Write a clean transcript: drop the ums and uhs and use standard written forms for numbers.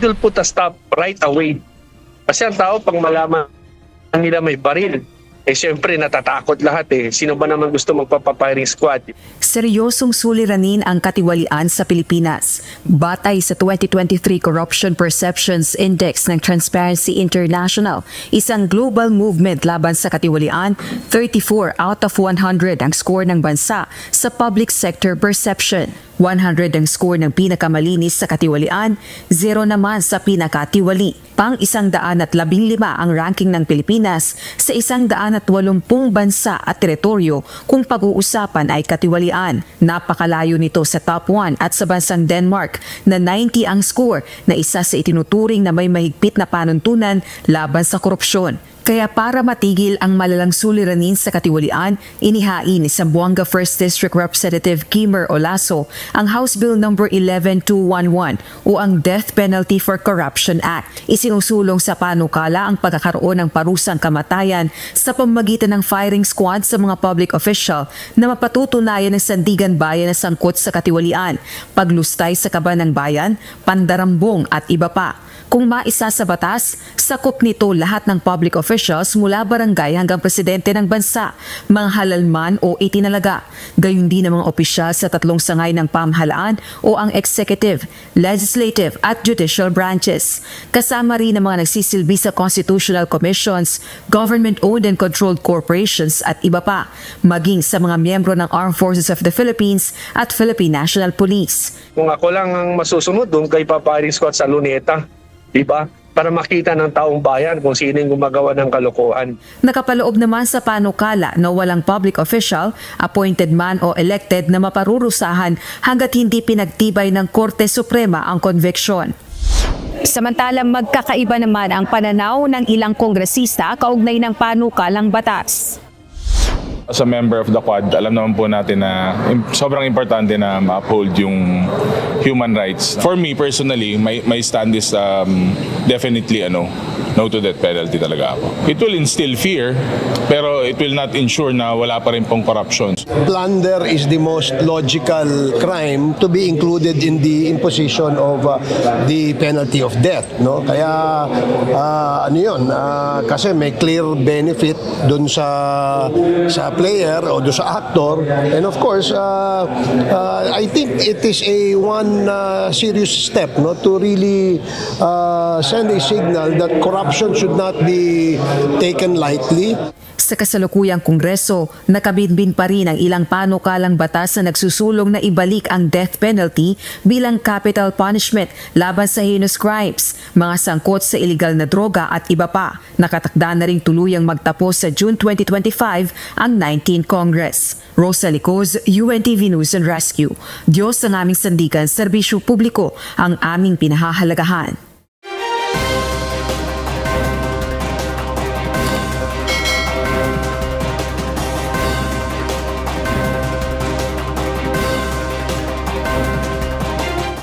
will put a stop right away. Kasi ang tao, pag malaman nila may baril, siyempre natatakot lahat. Sino ba naman gusto magpapapiring squad? Seryosong suliranin ang katiwalian sa Pilipinas. Batay sa 2023 Corruption Perceptions Index ng Transparency International, isang global movement laban sa katiwalian, 34 out of 100 ang score ng bansa sa public sector perception. 100 ang score ng pinakamalinis sa katiwalian, 0 naman sa pinakatiwali. Pang 115 ang ranking ng Pilipinas sa 180 bansa at teritoryo kung pag-uusapan ay katiwalian. Napakalayo nito sa top 1 at sa bansang Denmark na 90 ang score na isa sa itinuturing na may mahigpit na panuntunan laban sa korupsyon. Kaya para matigil ang malalang suliranin sa katiwalian, inihain ni Zamboanga 1st District Representative Kimmer Olaso ang House Bill No. 11211 o ang Death Penalty for Corruption Act. Isinusulong sa panukala ang pagkakaroon ng parusang kamatayan sa pamamagitan ng firing squad sa mga public official na mapatutunayan ng sandigan bayan na sangkot sa katiwalian, paglustay sa kaban ng bayan, pandarambong at iba pa. Kung maisa sa batas, sakop nito lahat ng public officials mula barangay hanggang presidente ng bansa, mga halalman o itinalaga. Gayon din ang mga opisyal sa tatlong sangay ng pamahalaan o ang executive, legislative at judicial branches. Kasama rin ang mga nagsisilbi sa constitutional commissions, government-owned and controlled corporations at iba pa, maging sa mga miyembro ng Armed Forces of the Philippines at Philippine National Police. Kung ako lang ang masusunod, doon kay paparing squad sa Luneta. Diba? Para makita ng taong bayan kung sino yung gumagawa ng kalokohan. Nakapaloob naman sa panukala na walang public official, appointed man o elected na maparurusahan hanggat hindi pinagtibay ng Korte Suprema ang conviction. Samantalang magkakaiba naman ang pananaw ng ilang kongresista kaugnay ng panukalang batas. As a member of the Quad, alam naman po natin na sobrang importante na ma-uphold yung human rights. For me personally, my stand is definitely no to death penalty talaga ako. It will instill fear, pero it will not ensure na wala pa rin pong corruption. Plunder is the most logical crime to be included in the imposition of the penalty of death. No? Kaya kasi may clear benefit dun sa player o dun sa actor, and of course I think it is one serious step to really send a signal that corruption should not be taken lightly. Sa kasalukuyang Kongreso, nakabinbin pa rin ang ilang panukalang batas na nagsusulong na ibalik ang death penalty bilang capital punishment laban sa heinous crimes, mga sangkot sa iligal na droga at iba pa. Nakatakda na ring tuluyang magtapos sa June 2025 ang 19th Congress. Rosa Licoz, UNTV News and Rescue. Diyos ang aming sandigan, serbisyo publiko ang aming pinahahalagahan.